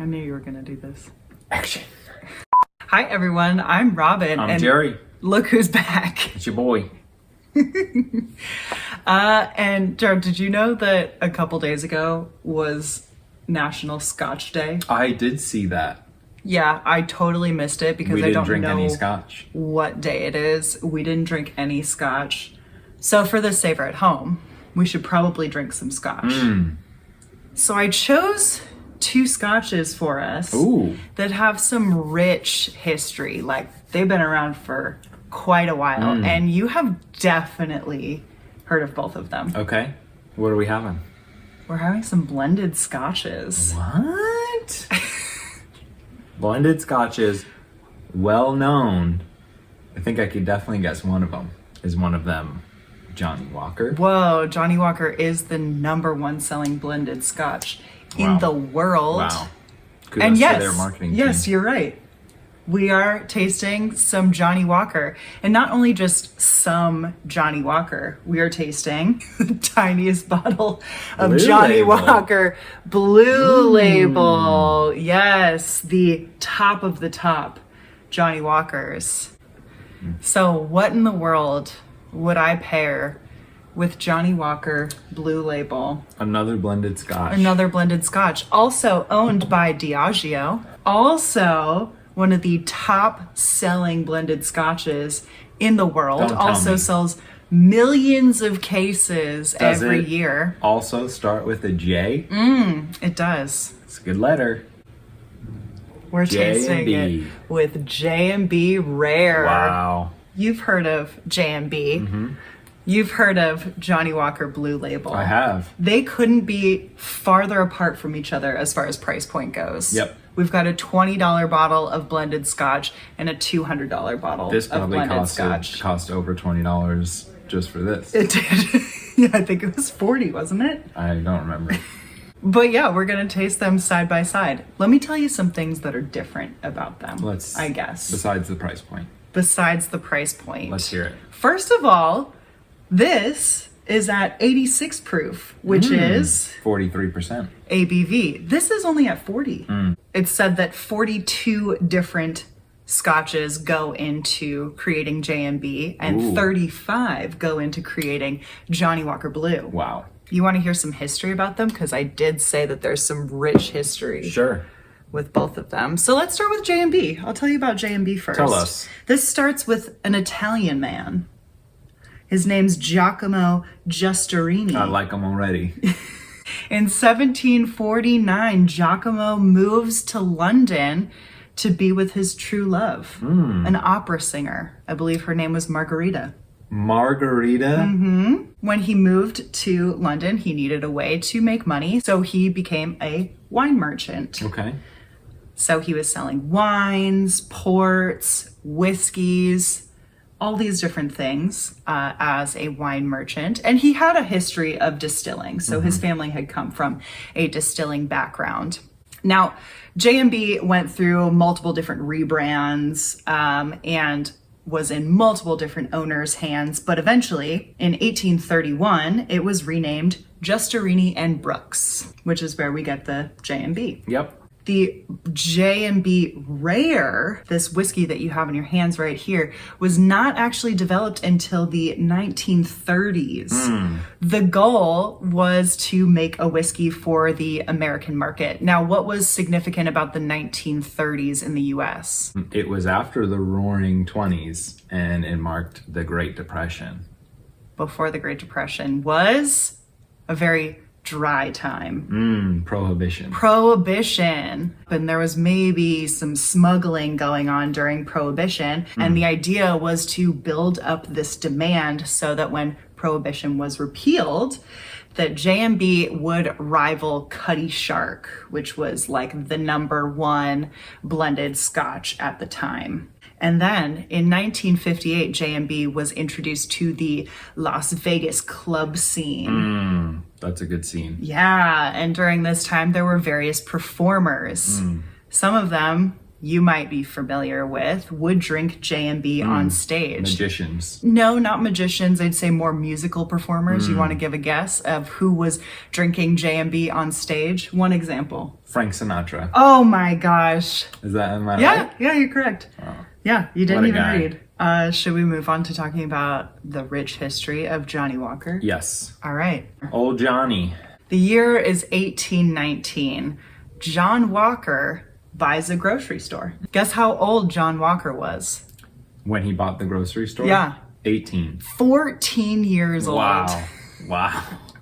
I knew you were gonna do this. Action. Hi everyone, I'm Robin. I'm Jerry. Look who's back. It's your boy. And Jared, did you know that a couple days ago was National Scotch Day? I did see that. Yeah, I totally missed it because We I didn't don't drink know any scotch. what day it is. We didn't drink any scotch. So for the Savor at home, we should probably drink some scotch. So I chose 2 scotches for us that have some rich history. Like, they've been around for quite a while, and you have definitely heard of both of them. Okay. What are we having? We're having some blended scotches. What? Blended scotches, well known. I think I could definitely guess one of them. Is one of them Johnnie Walker? Whoa, Johnnie Walker is the #1 selling blended scotch in the world. Wow. Kudos And to yes, their marketing yes, team. you're right. We are tasting some Johnnie Walker, and not only just some Johnnie Walker, we are tasting the tiniest bottle of Blue Johnnie Label. Walker Blue Label. Yes, the top of the top Johnnie Walkers. So what in the world would I pair with Johnnie Walker Blue Label? Another blended scotch. Another blended scotch, also owned by Diageo. Also one of the top selling blended scotches in the world. Don't tell Also me. sells millions of cases Does every it year. Also start with a J? It does. It's a good letter. We're tasting J&B. it with J&B Rare. Wow. You've heard of J&B. You've heard of Johnnie Walker Blue Label. I have. They couldn't be farther apart from each other as far as price point goes. Yep. We've got a $20 bottle of blended scotch and a $200 bottle This of probably blended scotch. cost over $20 just for this. It did. Yeah, I think it was 40, wasn't it? I don't remember. But yeah, we're gonna taste them side by side. Let me tell you some things that are different about them. I guess. Besides the price point. Besides the price point. Let's hear it. First of all, this is at 86 proof, which is 43%. ABV. This is only at 40. It's said that 42 different scotches go into creating J&B and 35 go into creating Johnnie Walker Blue. Wow. You want to hear some history about them? Because I did say that there's some rich history Sure. with both of them. So let's start with J&B. I'll tell you about J&B first. Tell us. This starts with an Italian man. His name's Giacomo Giustorini. I like them already. In 1749, Giacomo moves to London to be with his true love, an opera singer. I believe her name was Margarita. Margarita? When he moved to London, he needed a way to make money, so he became a wine merchant. Okay. So he was selling wines, ports, whiskeys, all these different things as a wine merchant. And he had a history of distilling. So his family had come from a distilling background. Now, J&B went through multiple different rebrands and was in multiple different owners' hands. But eventually, in 1831, it was renamed Giustorini and Brooks, which is where we get the J&B. Yep. The J&B Rare, this whiskey that you have in your hands right here, was not actually developed until the 1930s. The goal was to make a whiskey for the American market. Now, what was significant about the 1930s in the US? It was after the Roaring 20s, and it marked the Great Depression. Before the Great Depression was a very dry time. Prohibition. Prohibition. And there was maybe some smuggling going on during Prohibition. And the idea was to build up this demand so that when Prohibition was repealed, that J&B would rival Cutty Shark, which was like the #1 blended scotch at the time. And then in 1958, J&B was introduced to the Las Vegas club scene. That's a good scene. Yeah, and during this time, there were various performers. Some of them you might be familiar with would drink J&B on stage. Magicians. No, not magicians. I'd say more musical performers. You want to give a guess of who was drinking J&B on stage? One example. Frank Sinatra. Oh my gosh. Am I Yeah, right? yeah, you're correct. Oh. Yeah, you didn't What a even guy. read. Should we move on to talking about the rich history of Johnnie Walker? Yes. All right. Old Johnny. The year is 1819. John Walker buys a grocery store. Guess how old John Walker was? When he bought the grocery store? Yeah. 18. 14 years old. Wow.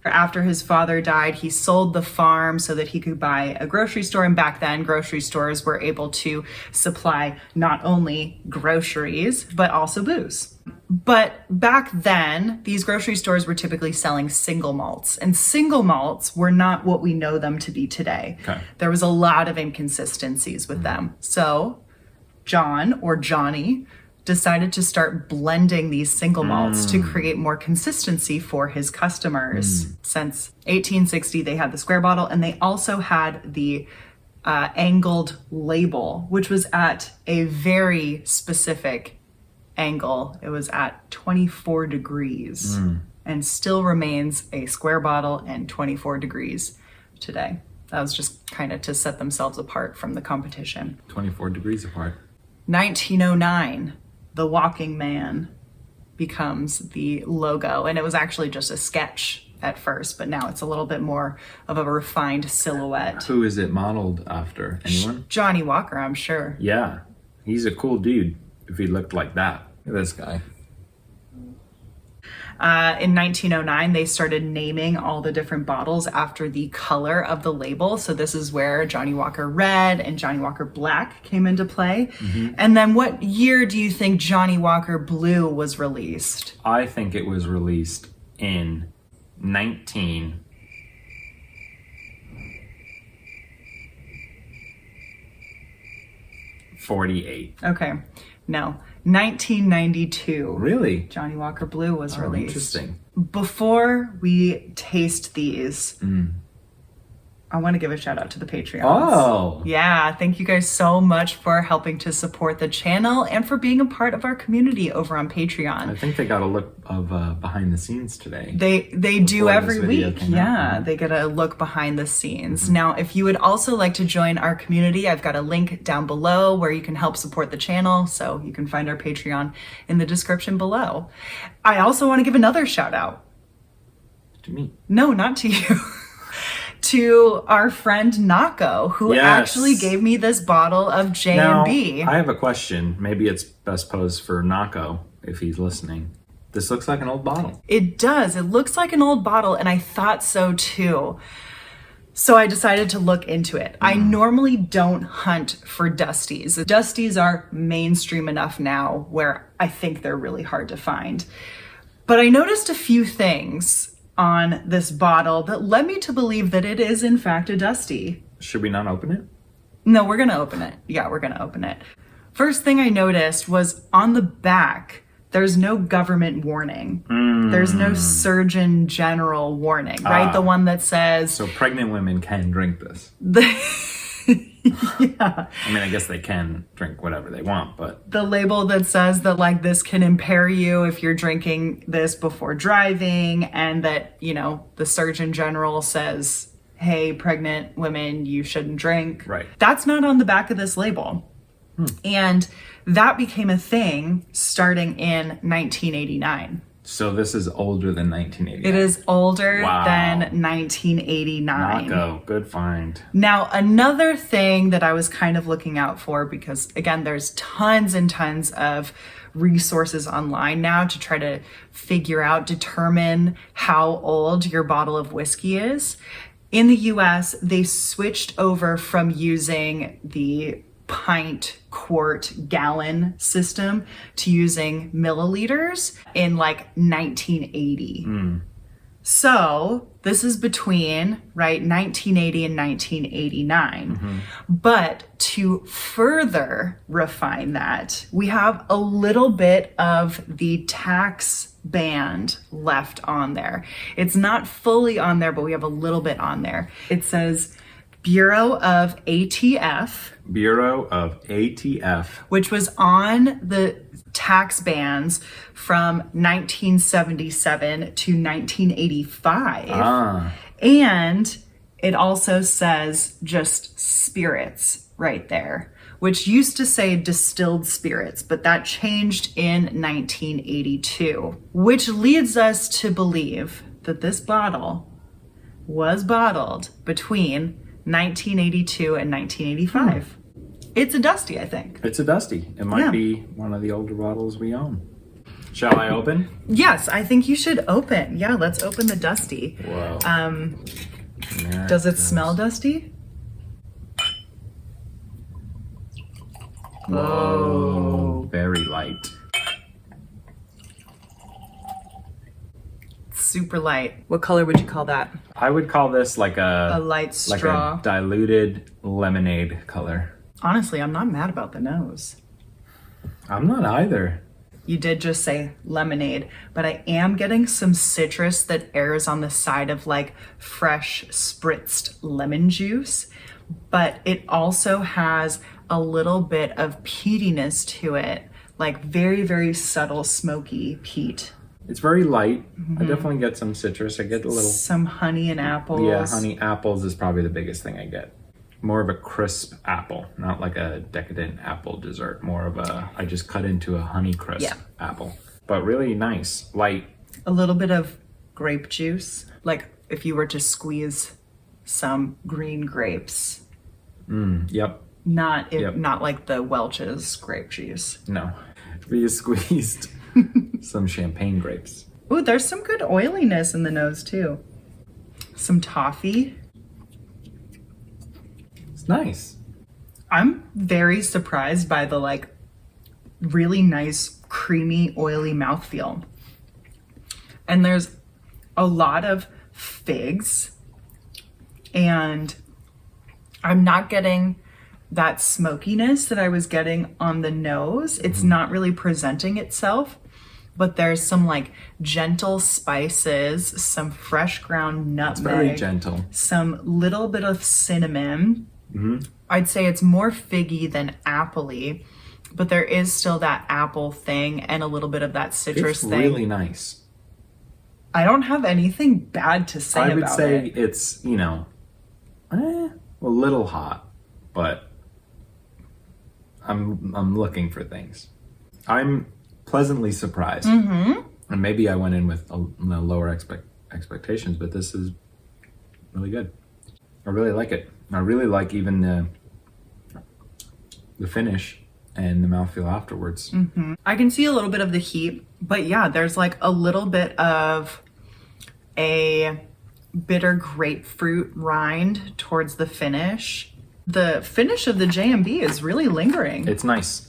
After his father died, he sold the farm so that he could buy a grocery store. And back then, grocery stores were able to supply not only groceries, but also booze. But back then, these grocery stores were typically selling single malts. And single malts were not what we know them to be today. Okay. There was a lot of inconsistencies with them. So John, or Johnny, decided to start blending these single malts to create more consistency for his customers. Since 1860, they had the square bottle, and they also had the angled label, which was at a very specific angle. It was at 24 degrees and still remains a square bottle and 24 degrees today. That was just kind of to set themselves apart from the competition. 24 degrees apart. 1909, the walking man becomes the logo, and it was actually just a sketch at first, but now it's a little bit more of a refined silhouette. Who is it modeled after? Anyone? Johnnie Walker, I'm sure. Yeah. He's a cool dude if he looked like that. Look at this guy. In 1909, they started naming all the different bottles after the color of the label. So this is where Johnnie Walker Red and Johnnie Walker Black came into play. And then what year do you think Johnnie Walker Blue was released? I think it was released in 1948. Okay, no, 1992. Really? Johnnie Walker Blue was Oh, released. interesting. Before we taste these, I want to give a shout out to the Patreons. Oh. Yeah, thank you guys so much for helping to support the channel and for being a part of our community over on Patreon. I think they got a look of behind the scenes today. They do Before every this video week. came out. Yeah, they get a look behind the scenes. Now, if you would also like to join our community, I've got a link down below where you can help support the channel. So you can find our Patreon in the description below. I also want to give another shout out. To me. No, not to you. To our friend Nako, who Yes. actually gave me this bottle of J&B. Now, I have a question. Maybe it's best posed for Nako if he's listening. This looks like an old bottle. It does. It looks like an old bottle, and I thought so too. So I decided to look into it. I normally don't hunt for Dusties. Dusties are mainstream enough now where I think they're really hard to find. But I noticed a few things on this bottle that led me to believe that it is in fact a Dusty. Should we not open it? No, we're gonna open it. Yeah, we're gonna open it. First thing I noticed was on the back, there's no government warning. There's no Surgeon General warning, right? The one that says... So pregnant women can drink this. Yeah. I mean, I guess they can drink whatever they want, but... The label that says that like this can impair you if you're drinking this before driving, and that, you know, the Surgeon General says, hey, pregnant women, you shouldn't drink. Right. That's not on the back of this label. And that became a thing starting in 1989. So this is older than 1980. It is older Wow. than 1989. Nako, good find. Now, another thing that I was kind of looking out for, because again, there's tons and tons of resources online now to try to determine how old your bottle of whiskey is. In the US, they switched over from using the pint, quart, gallon system to using milliliters in like 1980. So this is between, right, 1980 and 1989. But to further refine that, we have a little bit of the tax band left on there. It's not fully on there, but we have a little bit on there. It says Bureau of ATF, Bureau of ATF. which was on the tax bans from 1977 to 1985. And it also says just spirits right there, which used to say distilled spirits, but that changed in 1982, which leads us to believe that this bottle was bottled between 1982 and 1985. It's a Dusty, I think. It's a Dusty. It might be one of the older bottles we own. Shall I open? Yes, I think you should open. Yeah, let's open the Dusty. Whoa. Does it smell dusty? Whoa. Very light. Super light. What color would you call that? I would call this like A light straw. like a diluted lemonade color. Honestly, I'm not mad about the nose. I'm not either. You did just say lemonade, but I am getting some citrus that airs on the side of like fresh spritzed lemon juice, but it also has a little bit of peatiness to it, like very, very subtle smoky peat. It's very light. I definitely get some citrus. I get a little... Some honey and apples. Yeah, honey apples is probably the biggest thing I get. More of a crisp apple, not like a decadent apple dessert. More of a, I just cut into a honey crisp apple. But really nice, light. A little bit of grape juice, like if you were to squeeze some green grapes. Yep. Not like the Welch's grape juice. No. We squeezed some champagne grapes. Ooh, there's some good oiliness in the nose too. Some toffee. It's nice. I'm very surprised by the like really nice, creamy, oily mouthfeel. And there's a lot of figs, and I'm not getting that smokiness that I was getting on the nose. It's not really presenting itself, but there's some like gentle spices, some fresh ground nutmeg. It's very gentle. Some little bit of cinnamon. I'd say it's more figgy than appley, but there is still that apple thing and a little bit of that citrus It's thing. really nice. I don't have anything bad to say about it. I would say it's, you know, a little hot, but I'm looking for things. I'm pleasantly surprised. And maybe I went in with lower expectations, but this is really good. I really like it. I really like even the finish and the mouthfeel afterwards. I can see a little bit of the heat, but yeah, there's like a little bit of a bitter grapefruit rind towards the finish. The finish of the J&B is really lingering. It's nice.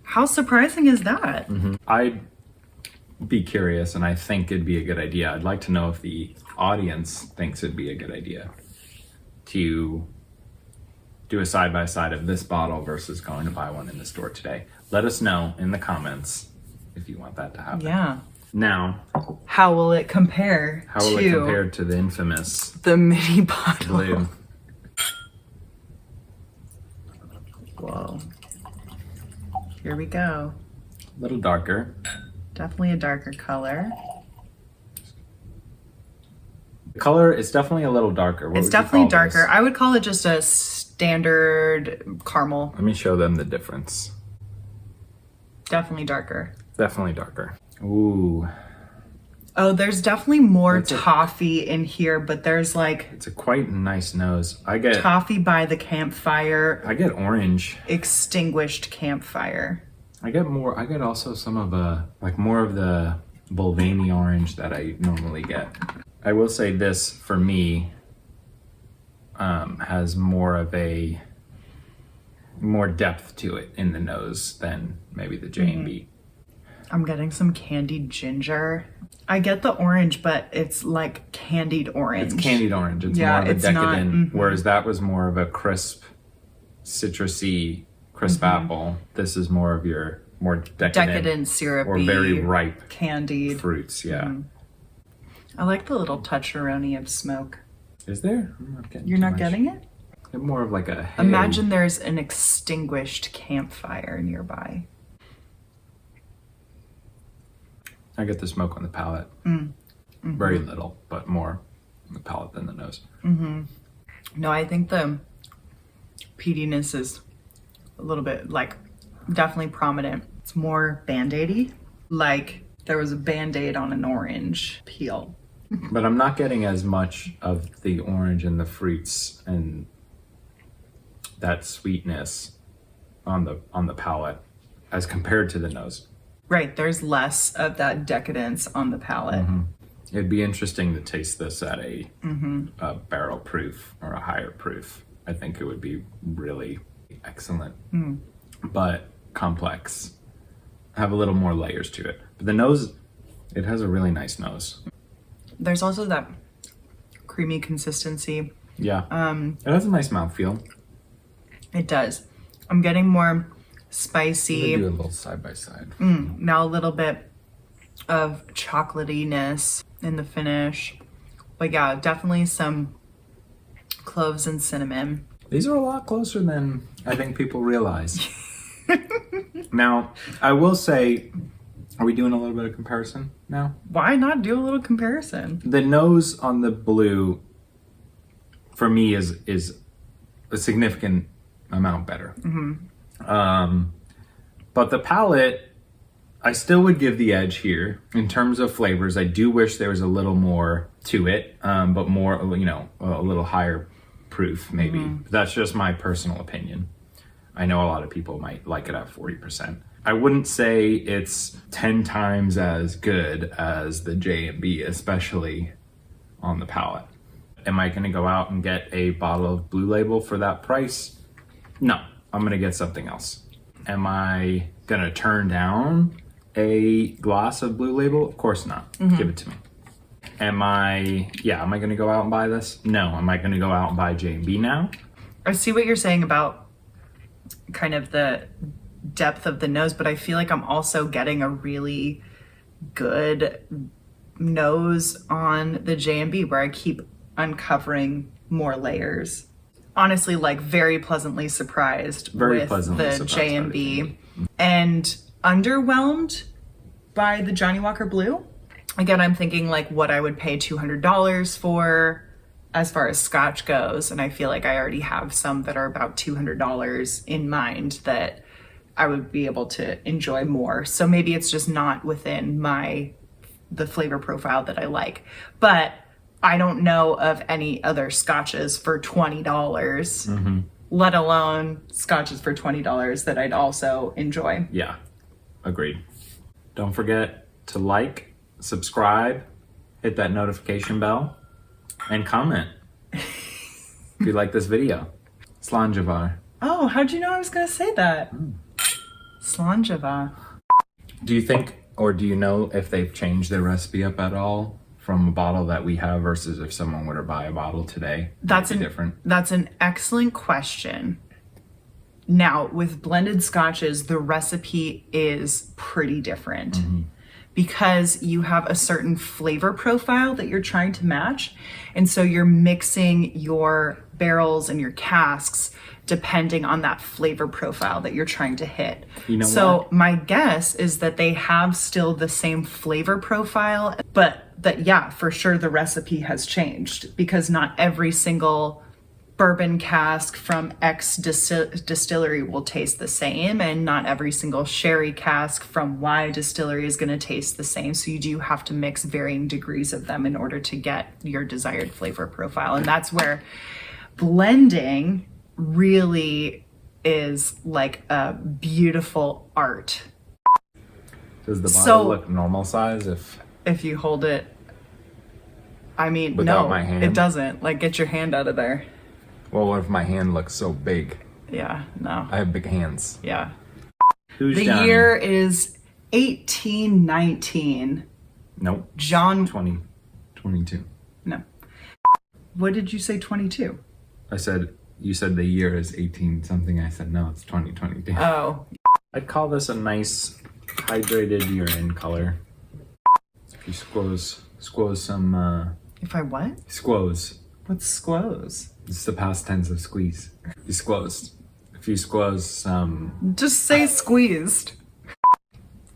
How surprising is that? I'd be curious, and I think it'd be a good idea. I'd like to know if the audience thinks it'd be a good idea to do a side-by-side of this bottle versus going to buy one in the store today. Let us know in the comments if you want that to happen. Yeah. Now, How will it compare how will it compare to the infamous the mini bottle? blue? Whoa. Here we go. A little darker. Definitely a darker color. The color is definitely a little darker. What It's would you definitely call darker. this? I would call it just a standard caramel. Let me show them the difference. Definitely darker. Definitely darker. Ooh, Oh, there's definitely more That's a- toffee in here, but there's like it's a quite nice nose. I get toffee by the campfire, orange. extinguished campfire. I get also some of like more of the Bulvani orange that I normally get. I will say this for me has more of a more depth to it in the nose than maybe the J&B. I'm getting some candied ginger. I get the orange, but it's like candied orange. It's candied orange. It's Yeah, more of a it's not- decadent, whereas that was more of a crisp, citrusy, crisp apple. This is more of your more Decadent, syrupy, or very ripe candied. fruits. Yeah. I like the little toucheroni of smoke. Is there? I'm not getting You're too not much. getting it? More of like a hay. Imagine there's an extinguished campfire nearby. I get the smoke on the palate. Very little, but more on the palate than the nose. No, I think the peatiness is a little bit like definitely prominent. It's more band-aidy, like there was a band-aid on an orange peel. But I'm not getting as much of the orange and the fruits and that sweetness on the palate as compared to the nose. Right, there's less of that decadence on the palate. It'd be interesting to taste this at a barrel proof or a higher proof. I think it would be really excellent, but complex. Have a little more layers to it. But the nose, it has a really nice nose. There's also that creamy consistency. Yeah, it has a nice mouthfeel. It does. I'm getting more spicy. Do a little side by side. Now a little bit of chocolatiness in the finish. But yeah, definitely some cloves and cinnamon. These are a lot closer than I think people realize. Now, I will say, are we doing a little bit of comparison now? Why not do a little comparison? The nose on the blue, for me, is a significant amount better. But the palate, I still would give the edge here. In terms of flavors, I do wish there was a little more to it, but more, a little higher proof, maybe. That's just my personal opinion. I know a lot of people might like it at 40%. I wouldn't say it's 10 times as good as the J&B, especially on the palate. Am I gonna go out and get a bottle of Blue Label for that price? No, I'm gonna get something else. Am I gonna turn down a glass of Blue Label? Of course not. Give it to me. Am I gonna go out and buy this? No. Am I gonna go out and buy J&B now? I see what you're saying about kind of the depth of the nose, but I feel like I'm also getting a really good nose on the J&B where I keep uncovering more layers. Honestly, like very pleasantly surprised with the J&B and underwhelmed by the Johnnie Walker Blue. Again, I'm thinking like what I would pay $200 for as far as Scotch goes. And I feel like I already have some that are about $200 in mind that I would be able to enjoy more. So maybe it's just not within the flavor profile that I like. But I don't know of any other Scotches for $20, let alone Scotches for $20 that I'd also enjoy. Yeah, agreed. Don't forget to like, subscribe, hit that notification bell, and comment if you like this video. Slanjavar. Oh, how'd you know I was going to say that? Slanjavar. Do you think, or do you know if they've changed their recipe up at all from a bottle that we have versus if someone were to buy a bottle today? That's an excellent question. Now, with blended scotches, the recipe is pretty different because you have a certain flavor profile that you're trying to match. And so you're mixing your barrels and your casks depending on that flavor profile that you're trying to hit. You know so what? My guess is that they have still the same flavor profile, but that, yeah, for sure the recipe has changed because not every single bourbon cask from X distillery will taste the same, and not every single sherry cask from Y distillery is going to taste the same. So you do have to mix varying degrees of them in order to get your desired flavor profile. And that's where blending really is like a beautiful art. Does the bottle look normal size if you hold it? I mean, without no, my hand? It doesn't. Like, get your hand out of there. Well, what if my hand looks so big? Yeah, no. I have big hands. Yeah. Who's the Johnny? year is 1819. Nope. John. 2022. No. What did you say, 22? You said the year is 18 something. I said, no, it's 2022. Oh. I'd call this a nice hydrated urine color. If you squoze some, If I what? squoze. What's squoze? It's the past tense of squeeze. You squoze. If you squoze some... Just say squeezed.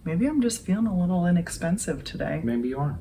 Maybe I'm just feeling a little inexpensive today. Maybe you are.